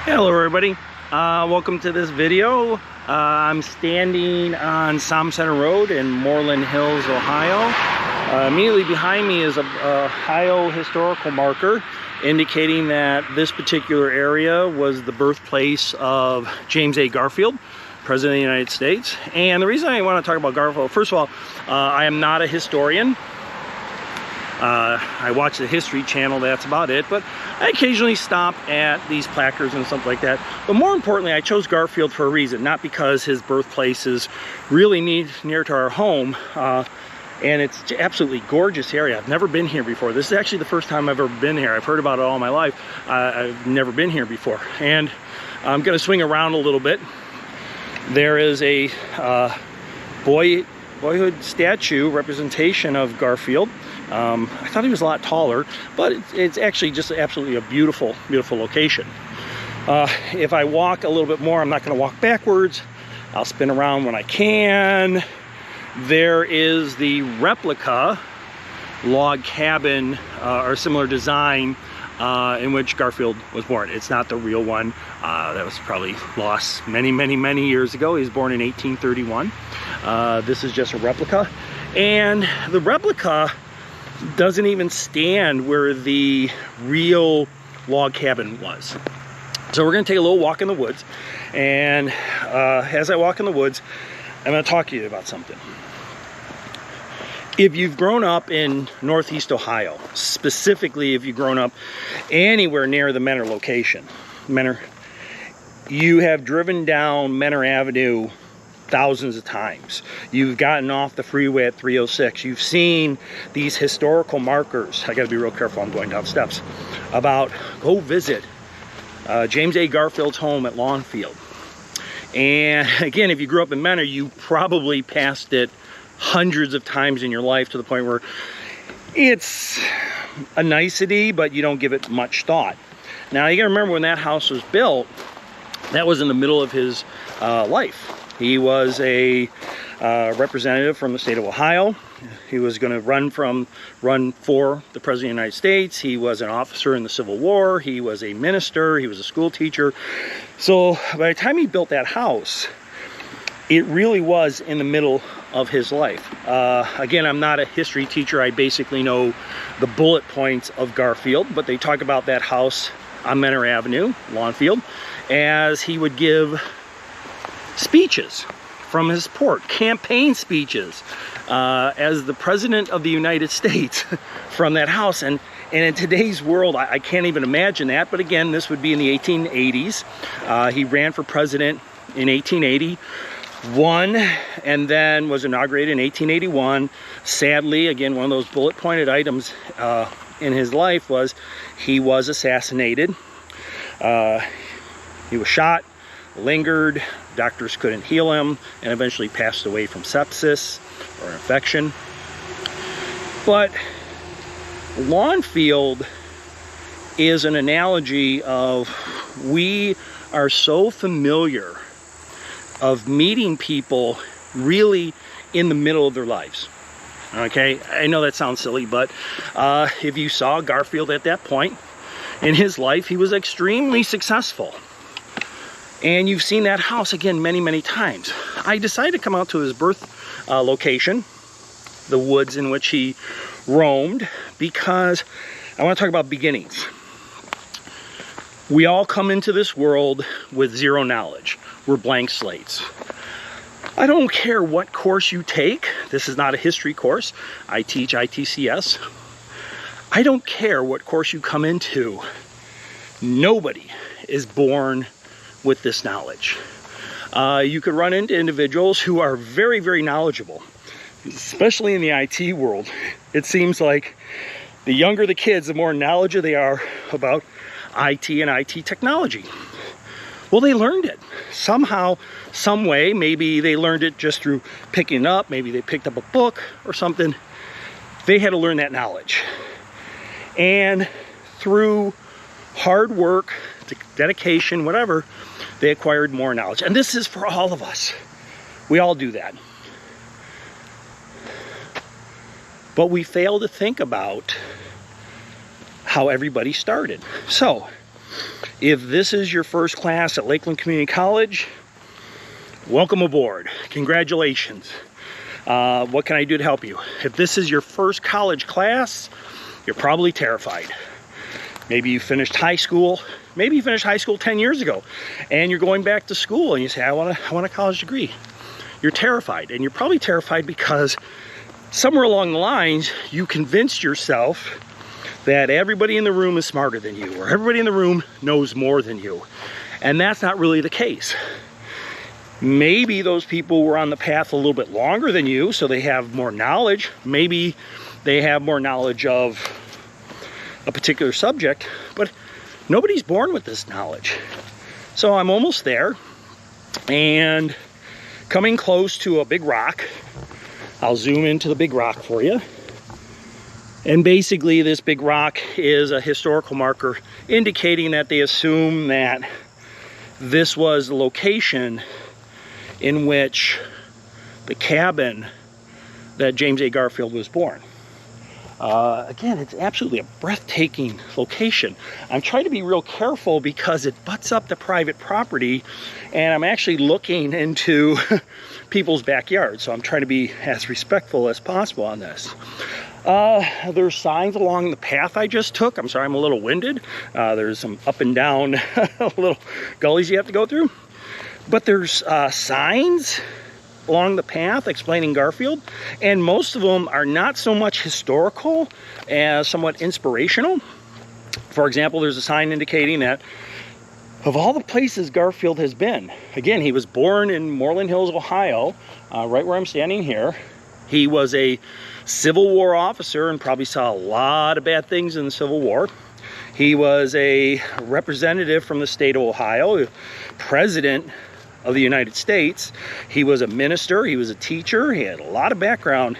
Hello everybody, welcome to this video. I'm standing on Som Center Road in Moreland Hills, Ohio. Immediately behind me is a Ohio historical marker indicating that this particular area was the birthplace of James A. Garfield, President of the United States. And the reason I want to talk about Garfield, first of all, I am not a historian. I watch the History Channel, that's about it, but I occasionally stop at these placards and stuff like that. But more importantly, I chose Garfield for a reason, not because his birthplace is really near to our home, and it's absolutely gorgeous area. I've never been here before. This is actually the first time I've ever been here. I've heard about it all my life. I've never been here before. And I'm going to swing around a little bit. There is a boyhood statue representation of Garfield. I thought he was a lot taller, but it's actually just absolutely a beautiful, beautiful location. If I walk a little bit more, I'm not going to walk backwards. I'll spin around when I can. There is the replica log cabin or similar design in which Garfield was born. It's not the real one. That was probably lost many years ago. He was born in 1831. This is just a replica. And the replica doesn't even stand where the real log cabin was. So we're going to take a little walk in the woods. And as I walk in the woods, I'm going to talk to you about something. If you've grown up in Northeast Ohio, specifically if you've grown up anywhere near the Menor location, you have driven down Menor Avenue thousands of times. You've gotten off the freeway at 306. You've seen these historical markers. I got to be real careful, I'm going down steps. About go visit James A. Garfield's home at Lawnfield. And again, if you grew up in Menor, you probably passed it hundreds of times in your life to the point where it's a nicety, but you don't give it much thought. Now you gotta remember when that house was built, that was in the middle of his life. He was a representative from the state of Ohio. He was going to run for the President of the United States. He was an officer in the Civil War. He was a minister. He was a school teacher. So by the time he built that house, it really was in the middle of his life. Again, I'm not a history teacher. I basically know the bullet points of Garfield, but they talk about that house on Menor Avenue, Lawnfield, as he would give speeches from his port, campaign speeches as the President of the United States from that house. And in today's world, I can't even imagine that. But again, this would be in the 1880s. He ran for president in 1880. Won, and then was inaugurated in 1881. Sadly, again, one of those bullet pointed items in his life was he was assassinated. He was shot, lingered, doctors couldn't heal him, and eventually passed away from sepsis or infection. But Lawnfield is an analogy of we are so familiar of meeting people really in the middle of their lives. Okay, I know that sounds silly, but if you saw Garfield at that point in his life, he was extremely successful. And you've seen that house again many times. I decided to come out to his birth location, the woods in which he roamed, because I want to talk about beginnings. We all come into this world with zero knowledge. We're blank slates. I don't care what course you take. This is not a history course. I teach ITCS. I don't care what course you come into. Nobody is born with this knowledge. You could run into individuals who are very knowledgeable, especially in the IT world. It seems like the younger the kids, the more knowledgeable they are about IT and IT technology. Well, they learned it somehow, some way. Maybe they learned it just through picking it up. Maybe they picked up a book or something. They had to learn that knowledge. And through hard work, dedication, whatever, they acquired more knowledge. And this is for all of us. We all do that. But we fail to think about how everybody started. So If this is your first class at Lakeland Community College, welcome aboard. Congratulations. What can I do to help you? If this is your first college class, you're probably terrified. Maybe you finished high school. Maybe you finished high school 10 years ago and you're going back to school and you say, I want a college degree. You're terrified, and you're probably terrified because somewhere along the lines you convinced yourself that everybody in the room is smarter than you, or everybody in the room knows more than you. And that's not really the case. Maybe those people were on the path a little bit longer than you, so they have more knowledge. Maybe they have more knowledge of a particular subject, but nobody's born with this knowledge. So I'm almost there, and coming close to a big rock. I'll zoom into the big rock for you. And basically this big rock is a historical marker indicating that they assume that this was the location in which the cabin that James A. Garfield was born. Again, it's absolutely a breathtaking location. I'm trying to be real careful because it butts up to private property, and I'm actually looking into people's backyards, so I'm trying to be as respectful as possible on this. There's signs along the path I just took. I'm sorry, I'm a little winded. There's some up and down little gullies you have to go through. But there's signs along the path explaining Garfield, and most of them are not so much historical as somewhat inspirational. For example, there's a sign indicating that of all the places Garfield has been, again, he was born in Moreland Hills, Ohio, right where I'm standing here. He was a Civil War officer and probably saw a lot of bad things in the Civil War. He was a representative from the state of Ohio, president of the United States. He was a minister, he was a teacher, he had a lot of background,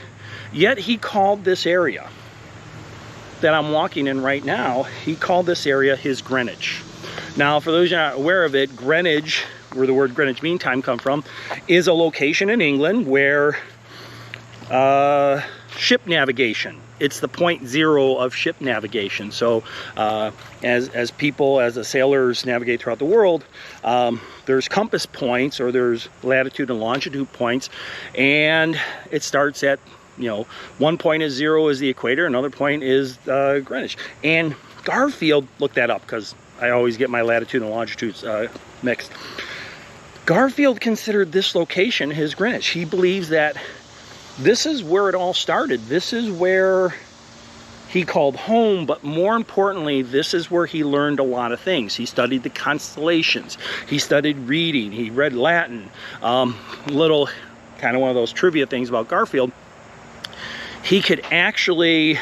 yet he called this area that I'm walking in right now, he called this area his Greenwich. Now, for those who are not aware of it, Greenwich, where the word Greenwich Mean Time come from, is a location in England where ship navigation, it's the point zero of ship navigation. So as the sailors navigate throughout the world, there's compass points, or there's latitude and longitude points, and it starts at, one point is 0 is the equator, another point is Greenwich. And Garfield, look that up because I always get my latitude and longitudes mixed. Garfield considered this location his Greenwich. He believes that this is where it all started. This is where he called home, but more importantly, this is where he learned a lot of things. He studied the constellations. He studied reading. He read Latin. Little kind of one of those trivia things about Garfield. He could actually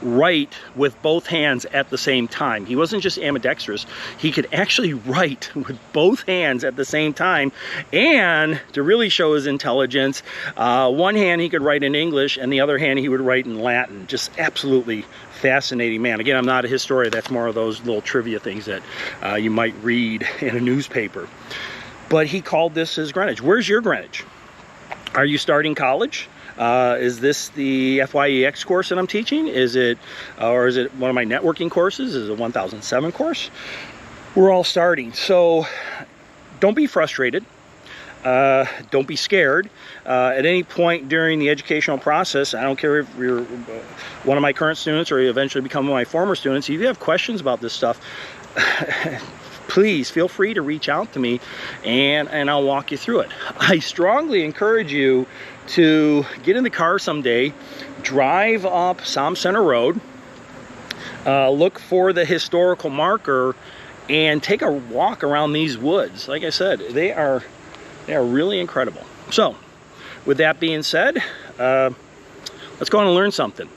write with both hands at the same time. He wasn't just ambidextrous. He could actually write with both hands at the same time. And to really show his intelligence, one hand he could write in English, and the other hand he would write in Latin. Just absolutely fascinating man. Again, I'm not a historian. That's more of those little trivia things that you might read in a newspaper. But he called this his Greenwich. Where's your Greenwich? Are you starting college? Is this the FYEX course that I'm teaching? Is it one of my networking courses? Is it a 1007 course? We're all starting. So don't be frustrated. Don't be scared. At any point during the educational process, I don't care if you're one of my current students or you eventually become one of my former students, if you have questions about this stuff, please feel free to reach out to me and I'll walk you through it. I strongly encourage you to get in the car someday, drive up Som Center Road, look for the historical marker, and take a walk around these woods. Like I said, they are really incredible. So, with that being said, let's go on and learn something.